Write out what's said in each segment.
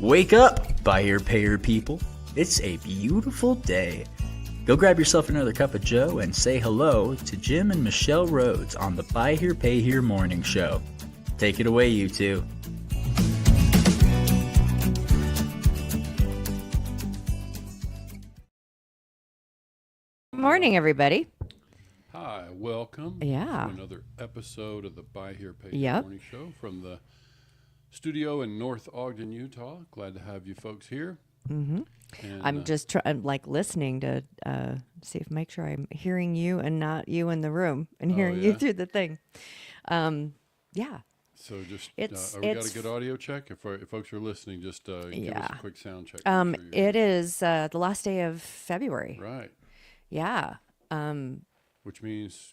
Wake up, buyer payer people. It's a beautiful day. Go grab yourself another cup of joe and say hello to Jim and Michelle Rhoads on the Buy Here Pay Here Morning Show. Take it away, you two. Good morning, everybody. Hi, welcome Yeah. to another episode of the Buy Here Pay Here Morning Show from the studio in North Ogden, Utah. Glad to have you folks here. Mm-hmm. And, I'm just I'm listening to make sure I'm hearing you and not you in the room and hearing you through the thing. Yeah. So just, It's we got a good audio check? If folks are listening, just give us a quick sound check. It is the last day of February. Right. Yeah. Which means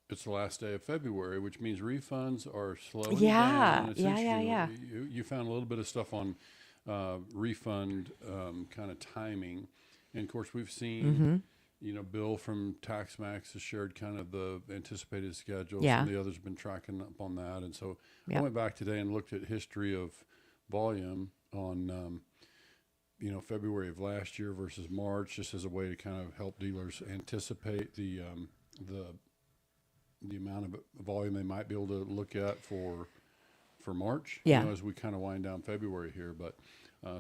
it's the last day of February, which means refunds are slowing down. Yeah. You found a little bit of stuff on refund kind of timing. And, of course, we've seen, Bill from TaxMax has shared kind of the anticipated schedule. Yeah. Some of the others have been tracking up on that. And so I went back today and looked at history of volume on February of last year versus March, just as a way to kind of help dealers anticipate the amount of volume they might be able to look at for March. As we kind of wind down February here. But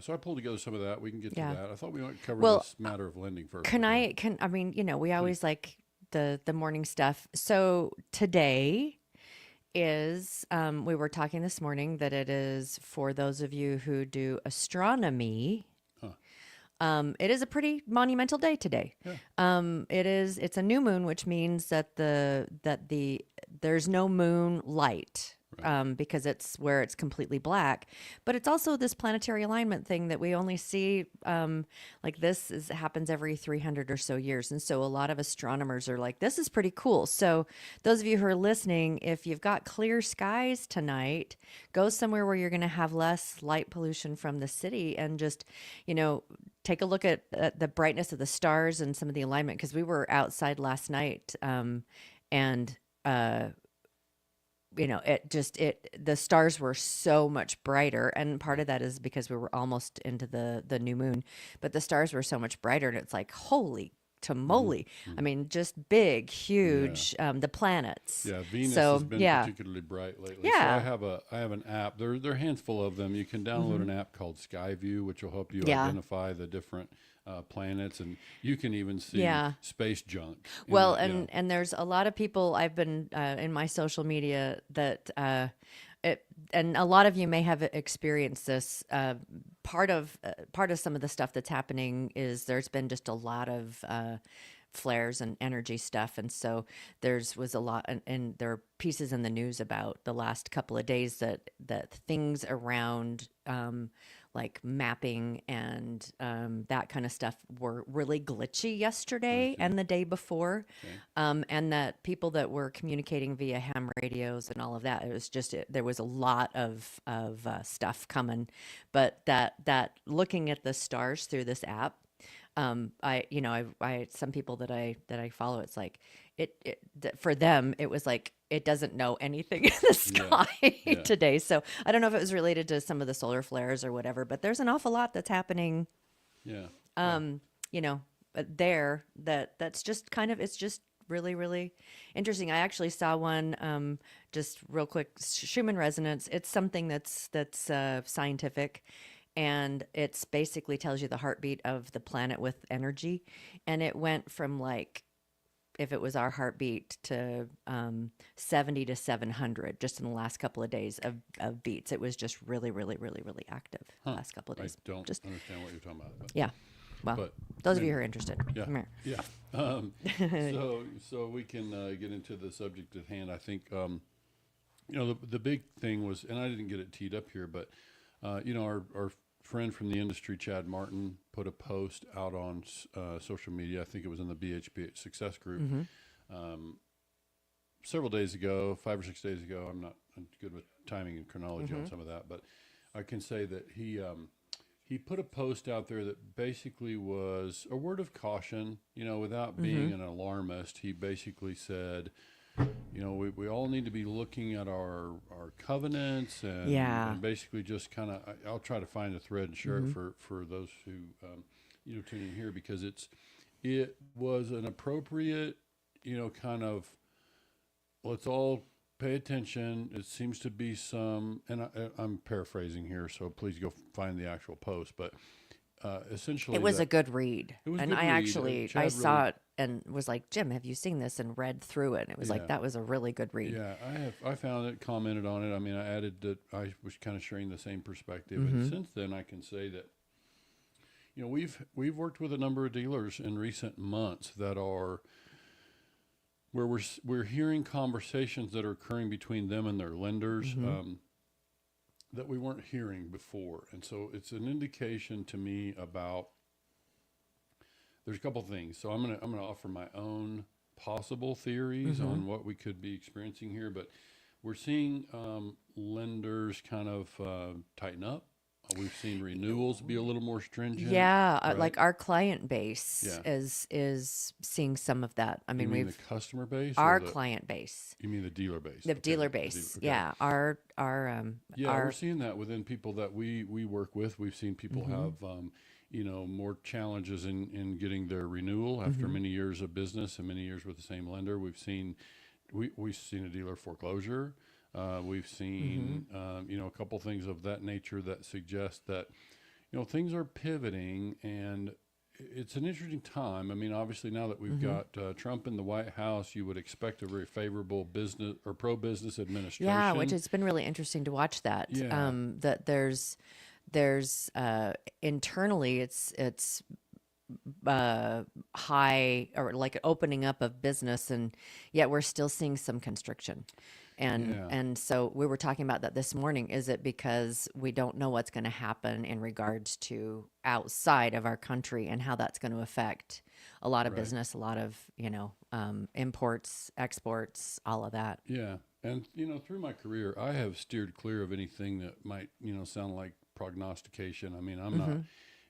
so I pulled together some of that. We can get to that. I thought we might cover this matter of lending first. We always like the morning stuff. So today is we were talking this morning that it is for those of you who do astronomy. It is a pretty monumental day today. Yeah. It's a new moon, which means that there's no moon light. Right. Because it's where it's completely black, but it's also this planetary alignment thing that we only see happens every 300 or so years. And so a lot of astronomers are like, this is pretty cool. So those of you who are listening, if you've got clear skies tonight, go somewhere where you're going to have less light pollution from the city and just, take a look at the brightness of the stars and some of the alignment. Because we were outside last night the stars were so much brighter, and part of that is because we were almost into the new moon, but the stars were so much brighter, and it's like, holy tamale. I mean, just big, huge, the planets. Yeah, Venus has been particularly bright lately. Yeah. So I have an app. There are a handful of them. You can download an app called Skyview, which will help you identify the different planets, and you can even see space junk. And there's a lot of people I've been in my social media that and a lot of you may have experienced this. Part of some of the stuff that's happening is there's been just a lot of flares and energy stuff, and so was a lot, and there are pieces in the news about the last couple of days that things around like mapping and that kind of stuff were really glitchy yesterday and the day before. And that people that were communicating via ham radios and all of that, it was just, there was a lot of stuff coming. But that looking at the stars through this app, I some people that I follow, it's like, for them, it was like, it doesn't know anything in the sky today. So I don't know if it was related to some of the solar flares or whatever, but there's an awful lot that's happening. There that's just kind of, it's just really, really interesting. I actually saw one, just real quick, Schumann resonance. It's something that's scientific. And it's basically tells you the heartbeat of the planet with energy. And it went from like, if it was our heartbeat, to 70 to 700 just in the last couple of days of beats. It was just really, really, really, really active the last couple of days. I don't understand what you're talking about. But. Yeah. Well, those of you who are interested. Come here. Yeah. So we can get into the subject at hand. I think, the big thing was, and I didn't get it teed up here, but, our friend from the industry, Chad Martin, put a post out on social media. I think it was in the BHPH Success Group several days ago, 5 or 6 days ago. I'm not good with timing and chronology on some of that, but I can say that he put a post out there that basically was a word of caution, without being an alarmist. He basically said, we all need to be looking at our covenants Yeah. and basically just kind of, I'll try to find a thread and share it for those who, tune in here, because it was an appropriate, kind of, let's all pay attention. It seems to be some, and I'm paraphrasing here, so please go find the actual post, but essentially It was a good read. it was a And good I read. actually, Chad I saw really, it and was like, Jim, have you seen this? And read through it. And it was like, yeah. that was a really good read. Yeah, I found it, commented on it. I mean, I added that I was kind of sharing the same perspective, and since then I can say that we've worked with a number of dealers in recent months that are where we're hearing conversations that are occurring between them and their lenders that we weren't hearing before, and so it's an indication to me about there's a couple things. So I'm gonna offer my own possible theories on what we could be experiencing here, but we're seeing lenders kind of tighten up. We've seen renewals be a little more stringent. Yeah, right? like our client base Yeah. is seeing some of that. I You mean, mean we've the customer base, our or client base, you mean the dealer base? the Okay, dealer the base. okay. Yeah, Yeah, our we're seeing that within people that we work with. We've seen people have, more challenges in getting their renewal after many years of business and many years with the same lender. We've seen a dealer foreclosure. We've seen, a couple things of that nature that suggest that, things are pivoting, and it's an interesting time. I mean, obviously now that we've got Trump in the White House, you would expect a very favorable business or pro-business administration. yeah, which has been really interesting to watch that. Yeah. That there's internally it's high, or like an opening up of business, and yet we're still seeing some constriction. Yeah. And so we were talking about that this morning. Is it because we don't know what's going to happen in regards to outside of our country and how that's going to affect a lot of Right. business, a lot of, imports, exports, all of that. Yeah. And, through my career, I have steered clear of anything that might, sound like prognostication. I mean, I'm not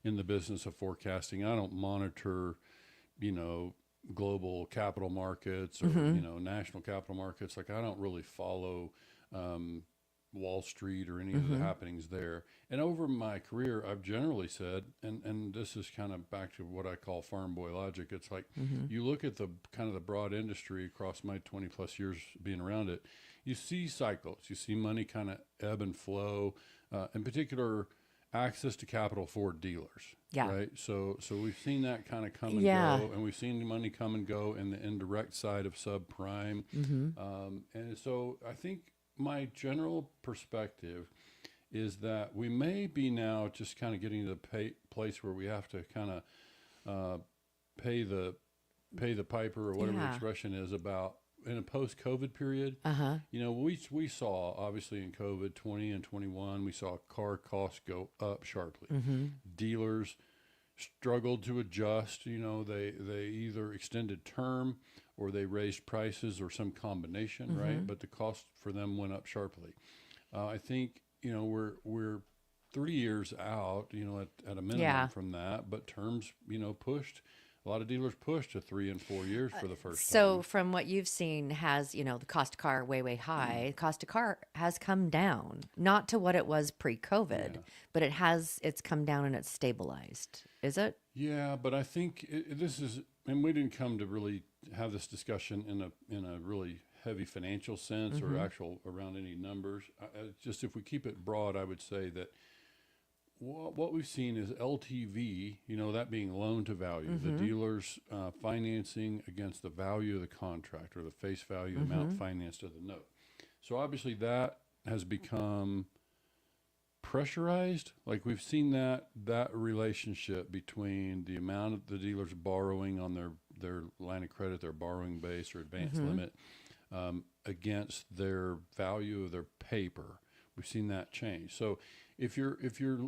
in the business of forecasting. I don't monitor, global capital markets or, national capital markets. Like, I don't really follow Wall Street or any of the happenings there. And over my career, I've generally said, and this is kind of back to what I call farm boy logic. It's like you look at the kind of the broad industry across my 20 plus years being around it, you see cycles, you see money kind of ebb and flow, in particular access to capital for dealers. Yeah. Right. So we've seen that kind of come and Yeah. go, and we've seen the money come and go in the indirect side of subprime. And so I think my general perspective is that we may be now just kind of getting to the place where we have to kind of pay the piper, or whatever the Yeah. expression is, about in a post-COVID period. We saw, obviously, in COVID 20 and 21, we saw car costs go up sharply. Dealers struggled to adjust. They either extended term or they raised prices or some combination, right? But the cost for them went up sharply. I think, we're 3 years out, at a minimum Yeah. from that, but terms, pushed. A lot of dealers pushed to 3 and 4 years for the first So time. from what you've seen, has, the cost of car way high, cost of car has come down, not to what it was pre-COVID, Yeah. but it's come down and it's stabilized. Is it? Yeah, but I think this is, and we didn't come to really have this discussion in a really heavy financial sense or actual around any numbers. Just if we keep it broad, I would say that what we've seen is LTV, that being loan to value, the dealer's financing against the value of the contract, or the face value amount financed of the note. So obviously that has become pressurized. Like, we've seen that relationship between the amount of the dealer's borrowing on their line of credit, their borrowing base or advance limit, against their value of their paper. We've seen that change. So if you're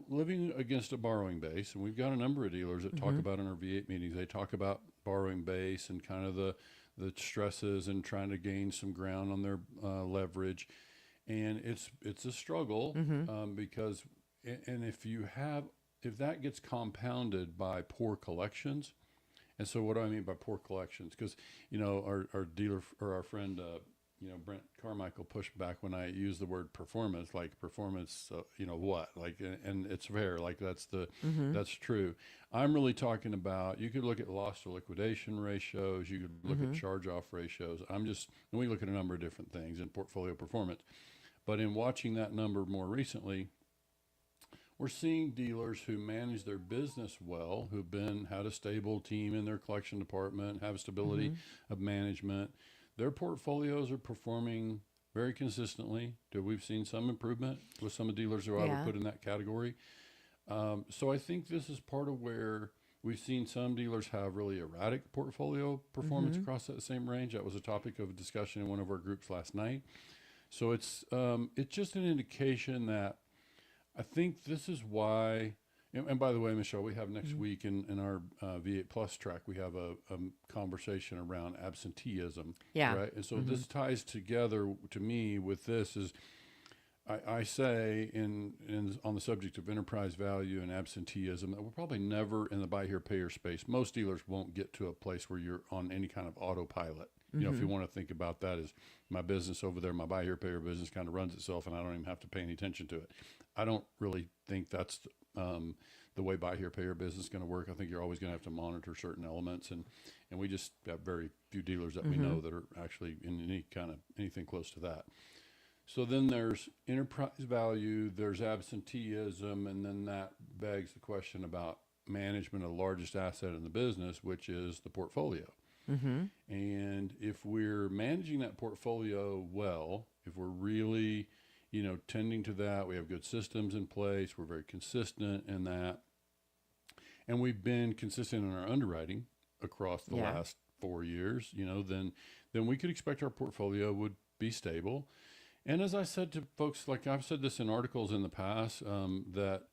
living against a borrowing base, and we've got a number of dealers that talk about in our V8 meetings, they talk about borrowing base and kind of the stresses and trying to gain some ground on their leverage. And it's a struggle, because, and if that gets compounded by poor collections, And so what do I mean by poor collections? Because, our dealer or our friend, Brent Carmichael pushed back when I used the word performance, like performance, what, like, and it's fair, like that's true. I'm really talking about, you could look at loss to liquidation ratios, you could look at charge off ratios. And we look at a number of different things in portfolio performance, but in watching that number more recently, we're seeing dealers who manage their business well, who've had a stable team in their collection department, have stability of management. Their portfolios are performing very consistently. We've seen some improvement with some of the dealers who I would put in that category. So I think this is part of where we've seen some dealers have really erratic portfolio performance across that same range. That was a topic of discussion in one of our groups last night. So it's just an indication that I think this is why, and by the way, Michelle, we have next week in our V8 Plus track, we have a conversation around absenteeism. Yeah. Right. And so this ties together to me with this is, I say on the subject of enterprise value and absenteeism that we're probably never in the buy here, pay here space. Most dealers won't get to a place where you're on any kind of autopilot. If you want to think about that as my business over there, my buy here, pay here business kind of runs itself and I don't even have to pay any attention to it. I don't really think that's the way buy here, pay here business is going to work. I think you're always going to have to monitor certain elements, and we just have very few dealers that we know that are actually in anything close to that. So then there's enterprise value, there's absenteeism, and then that begs the question about management of the largest asset in the business, which is the portfolio. And if we're managing that portfolio well, if we're really, tending to that, we have good systems in place, we're very consistent in that, and we've been consistent in our underwriting across the last 4 years, then we could expect our portfolio would be stable. And as I said to folks, like I've said this in articles in the past, that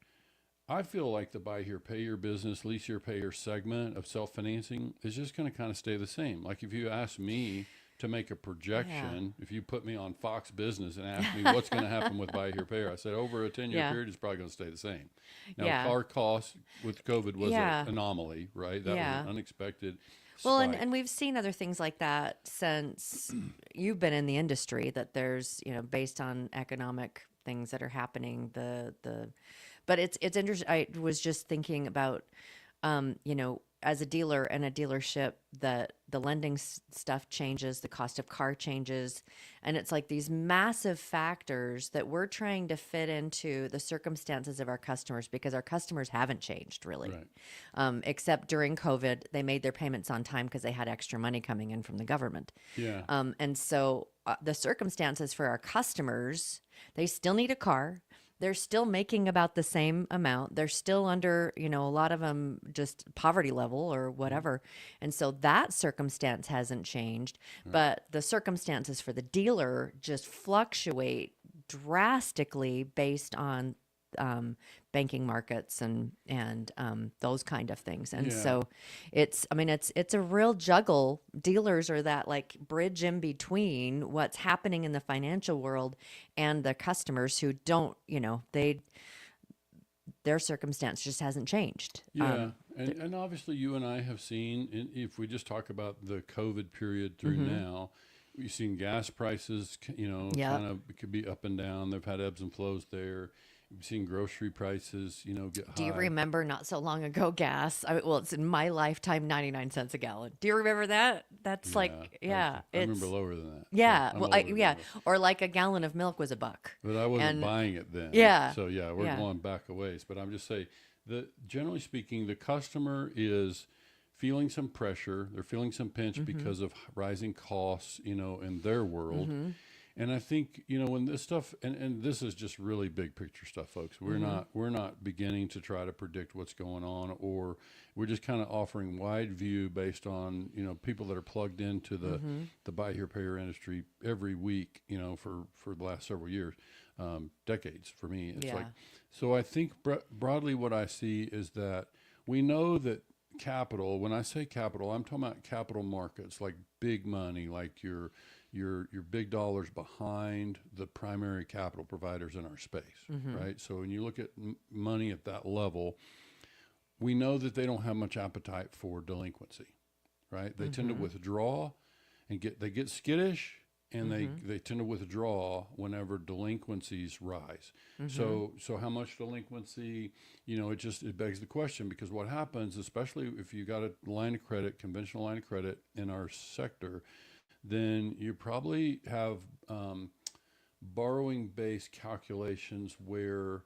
I feel like the buy here, pay here business, lease here, pay here segment of self-financing is just going to kind of stay the same. Like if you ask me to make a projection, if you put me on Fox Business and ask me what's going to happen with buy here, pay here, I said over a 10-year period, it's probably going to stay the same. Now, car costs with COVID was an anomaly, right? That was an unexpected Well, spike. and we've seen other things like that since you've been in the industry, that there's, based on economic things that are happening, but it's interesting. I was just thinking about, as a dealer and a dealership, that the lending stuff changes, the cost of car changes, and it's like these massive factors that we're trying to fit into the circumstances of our customers, because our customers haven't changed really, except during COVID, they made their payments on time because they had extra money coming in from the government. And so the circumstances for our customers, they still need a car. They're still making about the same amount. They're still under, a lot of them just poverty level or whatever. And so that circumstance hasn't changed, but the circumstances for the dealer just fluctuate drastically based on banking markets and those kind of things. And so it's a real juggle. Dealers are that like bridge in between what's happening in the financial world and the customers who don't, their circumstance just hasn't changed. And obviously you and I have seen, if we just talk about the COVID period through now, we've seen gas prices, kind of, it could be up and down. They've had ebbs and flows there. We've seen grocery prices, get high. Do you remember not so long ago gas? It's in my lifetime, 99 cents a gallon. Do you remember that? That's I remember lower than that. Yeah. So well, or like a gallon of milk was $1. But I wasn't buying it then. So we're going back a ways. But I'm just saying that generally speaking, the customer is feeling some pressure. They're feeling some pinch because of rising costs, in their world. And I think, when this stuff, and this is just really big picture stuff, folks, we're not beginning to try to predict what's going on, or we're just kind of offering wide view based on, people that are plugged into the buy here, pay here industry every week, for the last several years, decades for me. It's like, so I think broadly what I see is that we know that capital, when I say capital, I'm talking about capital markets, like big money, like your big dollars behind the primary capital providers in our space, right? So when you look at money at that level, we know that they don't have much appetite for delinquency, right? They tend to withdraw and they get skittish, and they tend to withdraw whenever delinquencies rise. So how much delinquency, it begs the question, because what happens, especially if you got a line of credit, conventional line of credit in our sector, then you probably have borrowing based calculations where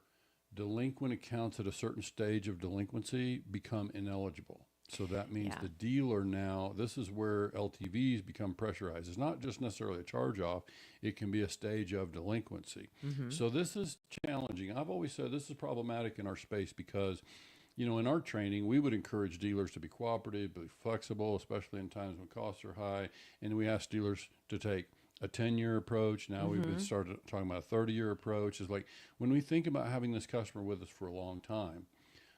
delinquent accounts at a certain stage of delinquency become ineligible. So that means the dealer now, this is where LTVs become pressurized. It's not just necessarily a charge off, it can be a stage of delinquency. So this is challenging. I've always said this is problematic in our space because, in our training, we would encourage dealers to be cooperative, be flexible, especially in times when costs are high. And we ask dealers to take a 10-year approach. Now we've been started talking about a 30-year approach. It's like when we think about having this customer with us for a long time,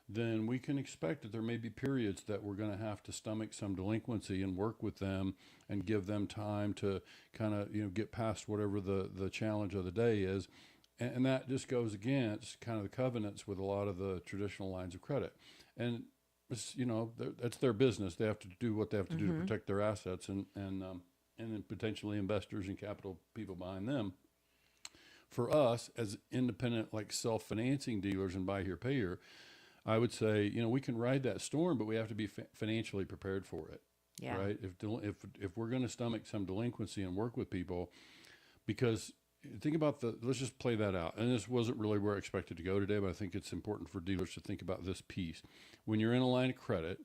then we can expect that there may be periods that we're going to have to stomach some delinquency and work with them and give them time to kind of, get past whatever the challenge of the day is. And that just goes against kind of the covenants with a lot of the traditional lines of credit. And it's, that's their business. They have to do what they have to do to protect their assets and then potentially investors and capital people behind them. For us as independent, like self-financing dealers and buy here, pay here, I would say, we can ride that storm, but we have to be financially prepared for it. Yeah. Right. If we're going to stomach some delinquency and work with people, because think about let's just play that out. And this wasn't really where I expected to go today, but I think it's important for dealers to think about this piece. When you're in a line of credit,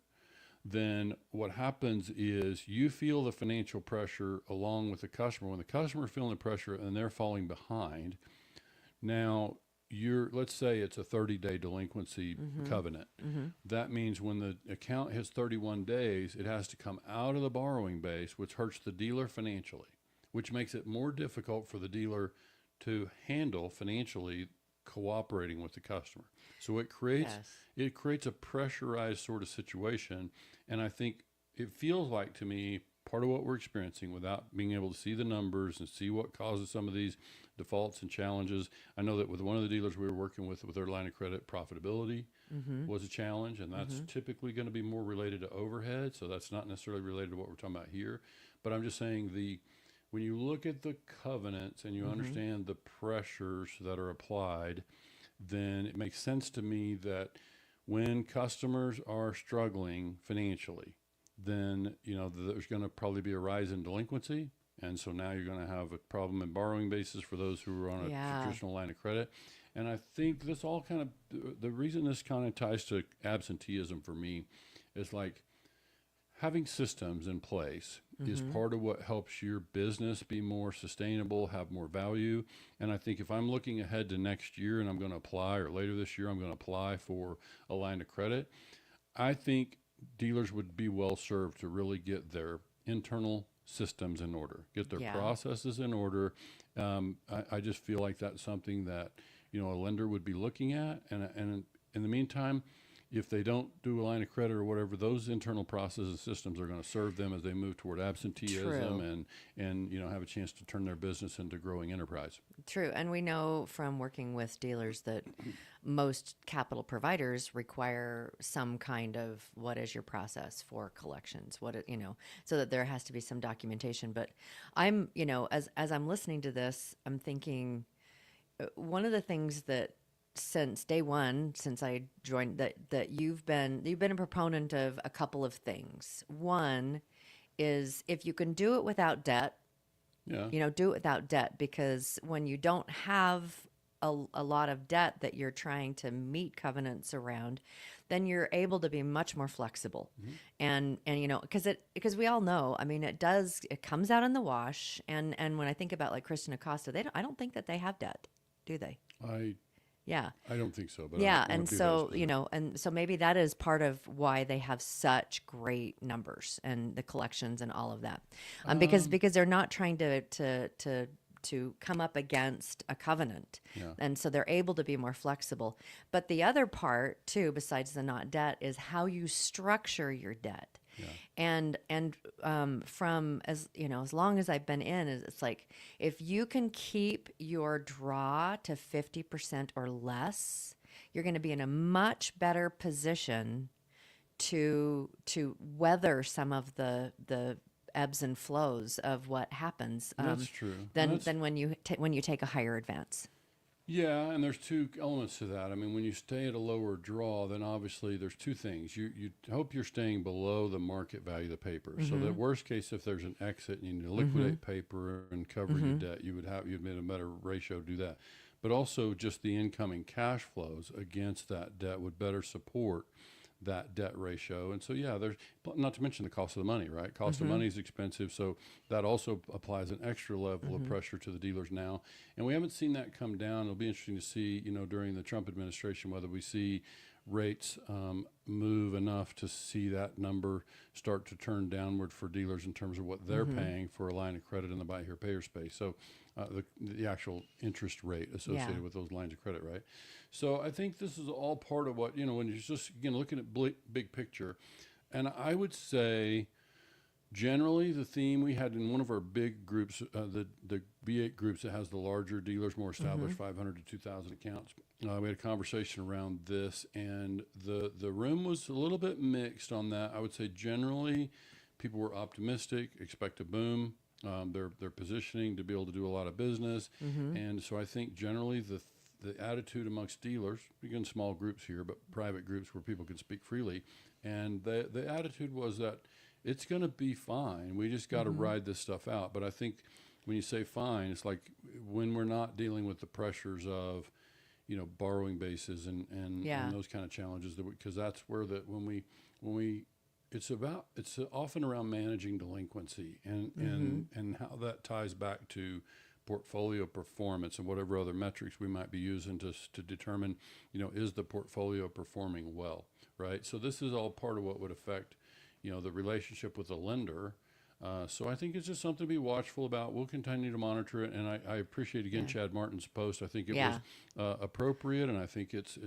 then what happens is you feel the financial pressure along with the customer. When the customer is feeling the pressure and they're falling behind, now let's say it's a 30-day delinquency covenant. That means when the account hits 31 days, it has to come out of the borrowing base, which hurts the dealer financially, which makes it more difficult for the dealer to handle financially cooperating with the customer. So it creates a pressurized sort of situation. And I think it feels like to me, part of what we're experiencing without being able to see the numbers and see what causes some of these defaults and challenges. I know that with one of the dealers we were working with their line of credit, profitability was a challenge, and that's typically going to be more related to overhead. So that's not necessarily related to what we're talking about here. But I'm just saying when you look at the covenants and you understand the pressures that are applied, then it makes sense to me that when customers are struggling financially, then there's going to probably be a rise in delinquency, and so now you're going to have a problem in borrowing basis for those who are on a traditional line of credit. And I think this all kind of the reason this kind of ties to absenteeism for me is like having systems in place is part of what helps your business be more sustainable, have more value. And I think if I'm looking ahead to next year and I'm going to apply, or later this year I'm going to apply for a line of credit, I think dealers would be well served to really get their internal systems in order, get their processes in order. I just feel like that's something that a lender would be looking at, and in the meantime, if they don't do a line of credit or whatever, those internal processes and systems are going to serve them as they move toward absenteeism and have a chance to turn their business into growing enterprise. True. And we know from working with dealers that most capital providers require some kind of what is your process for collections, so that there has to be some documentation. But I'm, as I'm listening to this, I'm thinking one of the things that since day one, since I joined, that you've been a proponent of a couple of things. One is if you can do it without debt, do it without debt, because when you don't have a lot of debt that you're trying to meet covenants around, then you're able to be much more flexible. And because we all know, I mean, it comes out in the wash. And when I think about like Kristen Acosta, I don't think that they have debt, do they? I don't think so, but and so and so maybe that is part of why they have such great numbers and the collections and all of that, because they're not trying to come up against a covenant, and so they're able to be more flexible. But the other part too, besides the not debt, is how you structure your debt. And from as long as I've been in, it's like if you can keep your draw to 50% or less, you're going to be in a much better position to weather some of the ebbs and flows of what happens. That's true. Than when you take a higher advance. Yeah, and there's two elements to that. I mean, when you stay at a lower draw, then obviously there's two things. You hope you're staying below the market value of the paper. So that worst case, if there's an exit and you need to liquidate paper and cover your debt, you'd made a better ratio to do that. But also just the incoming cash flows against that debt would better support that debt ratio. And so, yeah, there's not to mention the cost of the money, right? Cost of money is expensive. So that also applies an extra level of pressure to the dealers now. And we haven't seen that come down. It'll be interesting to see, during the Trump administration, whether we see rates move enough to see that number start to turn downward for dealers in terms of what they're paying for a line of credit in the buy here, pay here space. So the actual interest rate associated with those lines of credit, right? So I think this is all part of what, when you're just, again, looking at big picture. And I would say generally the theme we had in one of our big groups, the B8 groups that has the larger dealers, more established 500 to 2,000 accounts. We had a conversation around this, and the room was a little bit mixed on that. I would say generally people were optimistic, expect a boom. They're positioning to be able to do a lot of business. And so I think generally the attitude amongst dealers, again, small groups here, but private groups where people can speak freely. And the attitude was that it's going to be fine. We just got to ride this stuff out. But I think when you say fine, it's like when we're not dealing with the pressures of, borrowing bases and those kind of challenges, because that's where when we it's often around managing delinquency and how that ties back to portfolio performance and whatever other metrics we might be using to determine, is the portfolio performing well, right? So this is all part of what would affect, the relationship with the lender. So I think it's just something to be watchful about. We'll continue to monitor it, and I appreciate again Chad Martin's post. I think it was appropriate, and I think it's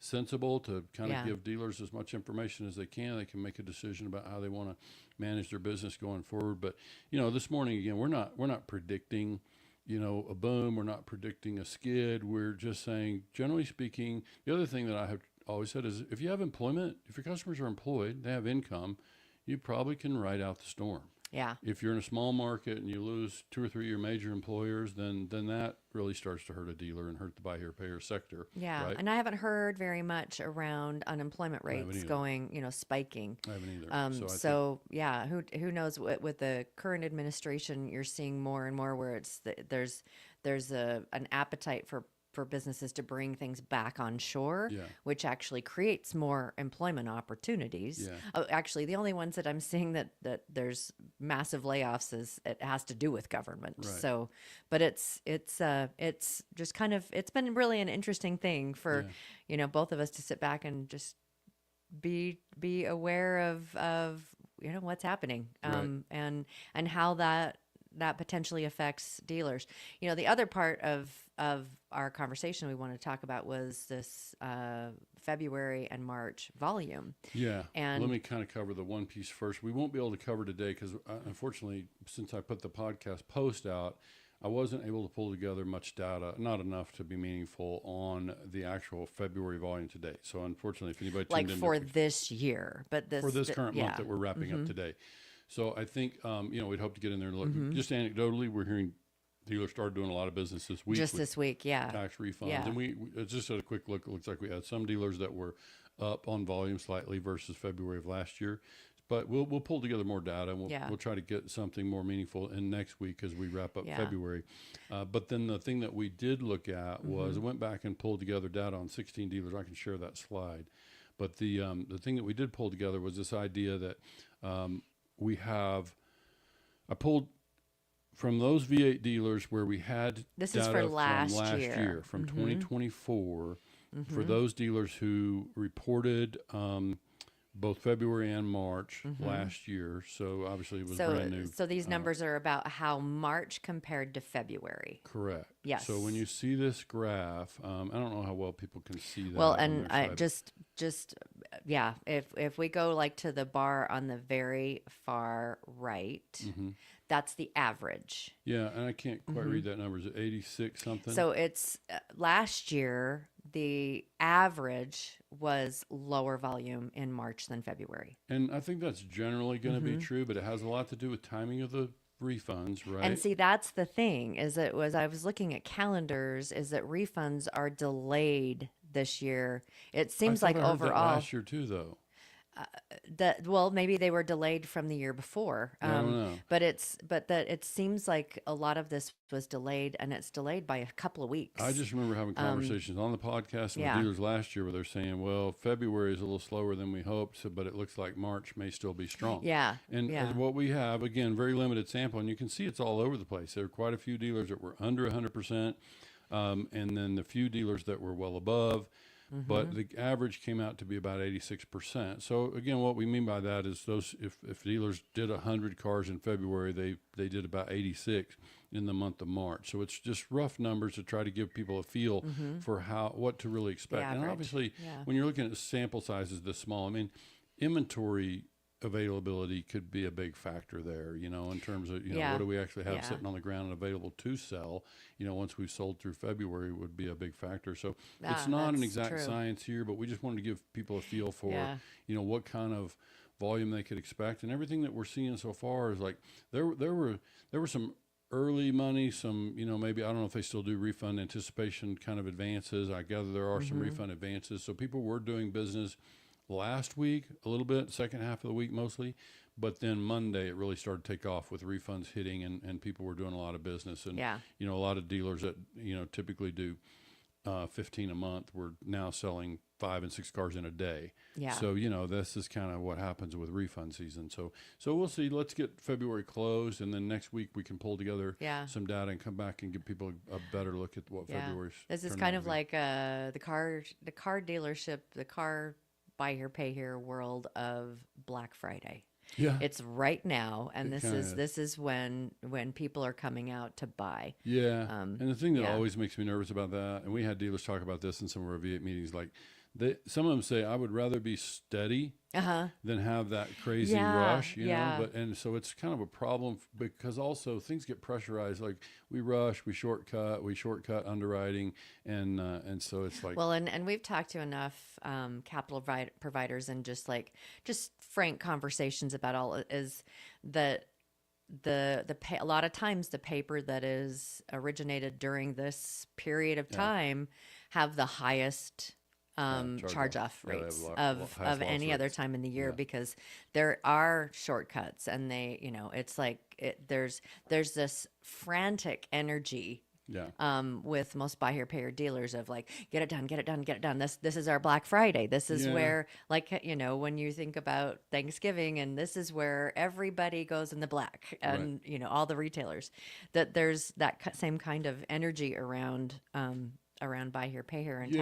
sensible to kind of give dealers as much information as they can. They can make a decision about how they want to manage their business going forward. But this morning again, we're not predicting a boom. We're not predicting a skid. We're just saying, generally speaking, the other thing that I have always said is if you have employment, if your customers are employed, they have income, you probably can ride out the storm. Yeah. If you're in a small market and you lose 2 or 3 of your major employers, then that really starts to hurt a dealer and hurt the buy here, pay here sector. Yeah. Right? And I haven't heard very much around unemployment rates going, spiking. I haven't either. Who knows with the current administration, you're seeing more and more where there's an appetite for businesses to bring things back on shore, which actually creates more employment opportunities. Actually, the only ones that I'm seeing that there's massive layoffs it has to do with government. Right. So, but it's just kind of, it's been really an interesting thing for, both of us to sit back and just be aware of what's happening, and how that potentially affects dealers. The other part of our conversation we want to talk about was this February and March volume. Yeah. And let me kind of cover the one piece first. We won't be able to cover today because unfortunately, since I put the podcast post out, I wasn't able to pull together much data, not enough to be meaningful on the actual February volume today. So unfortunately, if anybody tuned in for this year, but for this current month that we're wrapping up today. So I think, we'd hope to get in there and look. Just anecdotally, we're hearing dealers started doing a lot of business this week. Just this week, tax refunds. Yeah. And we just at a quick look, it looks like we had some dealers that were up on volume slightly versus February of last year. But we'll pull together more data, and we'll try to get something more meaningful in next week as we wrap up February. But then the thing that we did look at was I went back and pulled together data on 16 dealers. I can share that slide. But the thing that we did pull together was this idea that I pulled from those V8 dealers where we had this data is for from last year, from 2024, for those dealers who reported both February and March last year. So obviously it was brand new. So these numbers are about how March compared to February. Correct. Yes. So when you see this graph, I don't know how well people can see that. Well, and I just if we go like to the bar on the very far right, that's the average. Yeah, and I can't quite read that number. Is it 86 something? So it's last year the average was lower volume in March than February. And I think that's generally going to be true, but it has a lot to do with timing of the refunds, right? And see, that's the thing is I was looking at calendars is that refunds are delayed this year. It seems I like thought I heard that overall last year too, though. that well maybe they were delayed from the year before. I don't know. But that it seems like a lot of this was delayed and it's delayed by a couple of weeks. I just remember having conversations on the podcast with yeah. dealers last year where they're saying, well, February is a little slower than we hoped, so, but it looks like March may still be strong. Yeah. And what we have, again, very limited sample, and you can see it's all over the place. There are quite a few dealers that were under 100%, and then the few dealers that were well above. But the average came out to be about 86%. So again, what we mean by that is those if dealers did 100 cars in February, they did about 86 in the month of March. So it's just rough numbers to try to give people a feel for what to really expect. And obviously, when you're looking at sample sizes this small, I mean, inventory availability could be a big factor there, in terms of, what do we actually have sitting on the ground and available to sell, once we've sold through February would be a big factor. So it's not an exact science here, but we just wanted to give people a feel for, what kind of volume they could expect. And everything that we're seeing so far is like, there were some early money, some, maybe, I don't know if they still do refund anticipation kind of advances. I gather there are some refund advances. So people were doing business last week a little bit, second half of the week mostly, but then Monday it really started to take off with refunds hitting and people were doing a lot of business. And a lot of dealers that typically do 15 a month were now selling 5 and 6 cars in a day. So this is kind of what happens with refund season. So we'll see. Let's get February closed, and then next week we can pull together some data and come back and give people a better look at what February's. This is kind of like the car dealership, the car buy here, pay here world of Black Friday. Yeah, it's right now, and this is when people are coming out to buy. And the thing that always makes me nervous about that, and we had dealers talk about this in some of our V8 meetings, like some of them say, I would rather be steady than have that crazy rush, know. But and so it's kind of a problem because also things get pressurized. Like we rush, we shortcut underwriting, and so it's like and we've talked to enough capital providers and just frank conversations about all is that a lot of times the paper that is originated during this period of time have the highest charge-off rates of any other time in the year because there are shortcuts and they, it's like there's this frantic energy with most buy here, pay here dealers of like, get it done. This is our Black Friday. This is where, like, when you think about Thanksgiving and this is where everybody goes in the black and, all the retailers, that there's that same kind of energy around buy here, pay here and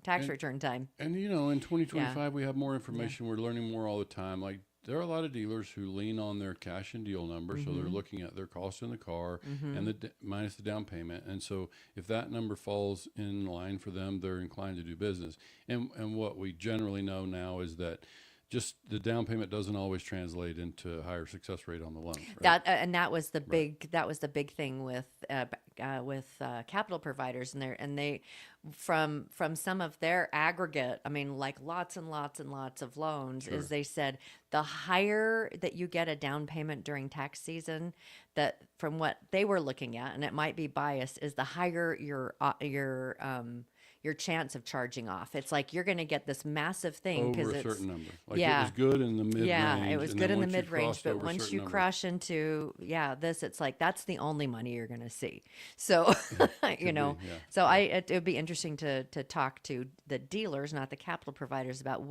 tax return time. And, in 2025, we have more information. We're learning more all the time. Like, there are a lot of dealers who lean on their cash and deal number. So they're looking at their cost in the car and minus the down payment. And so if that number falls in line for them, they're inclined to do business. And what we generally know now is that just the down payment doesn't always translate into a higher success rate on the loan. Right? That was the big thing with capital providers and they from some of their aggregate, I mean, like lots and lots and lots of loans, is they said the higher that you get a down payment during tax season, that from what they were looking at, and it might be biased, is the higher your chance of charging off. It's like you're going to get this massive thing over a certain number. Like it was good in the mid range. Yeah, it was good in the mid range, but once you crash into this, it's like that's the only money you're going to see. So so it would be interesting to talk to the dealers, not the capital providers, about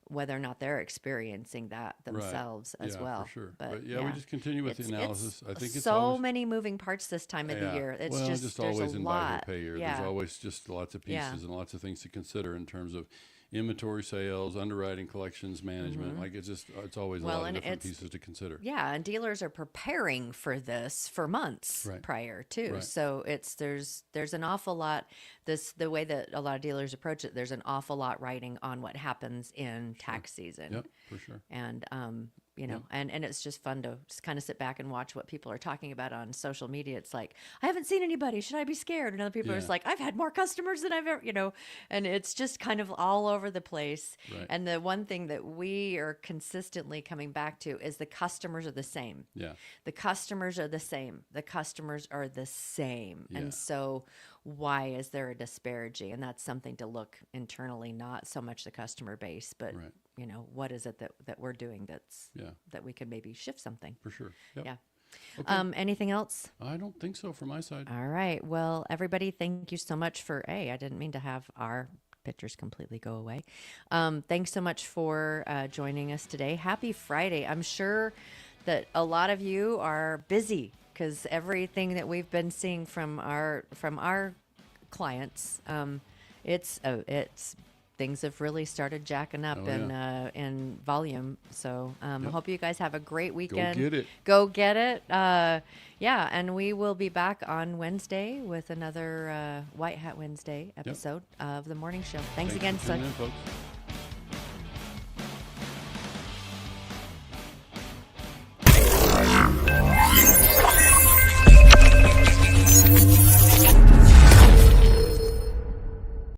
whether or not they're experiencing that themselves as well. For sure. But we just continue with the analysis. I think it's so always many moving parts this time of the year. It's just there's always a in lot. buy here, pay here. There's always just lots of pieces and lots of things to consider in terms of inventory sales, underwriting, collections, management. Like it's always a lot of different pieces to consider. Yeah, and dealers are preparing for this for months prior too. Right. So there's an awful lot. The way that a lot of dealers approach it, there's an awful lot riding on what happens in tax season. Yep, for sure. And you know, Yep. and it's just fun to just kind of sit back and watch what people are talking about on social media. It's like, I haven't seen anybody. Should I be scared? And other people are Yeah. just like, I've had more customers than I've ever, you know, and it's just kind of all over the place. Right. And the one thing that we are consistently coming back to is the customers are the same. Yeah. The customers are the same. The customers are the same. Yeah. And so why is there a disparity? And that's something to look internally, not so much the customer base, but Right. you know, what is it that we're doing Yeah. that we can maybe shift something? For sure. Yep. Yeah. Okay. Anything else? I don't think so from my side. All right. Well, everybody, thank you so much for, I didn't mean to have our pictures completely go away. Thanks so much for joining us today. Happy Friday. I'm sure that a lot of you are busy because everything that we've been seeing from our clients, it's things have really started jacking up Oh, in volume. So I Yep. hope you guys have a great weekend. get it. Go get it. Yeah, and we will be back on Wednesday with another White Hat Wednesday episode of the morning show. Thanks again, for son. tuning in, folks.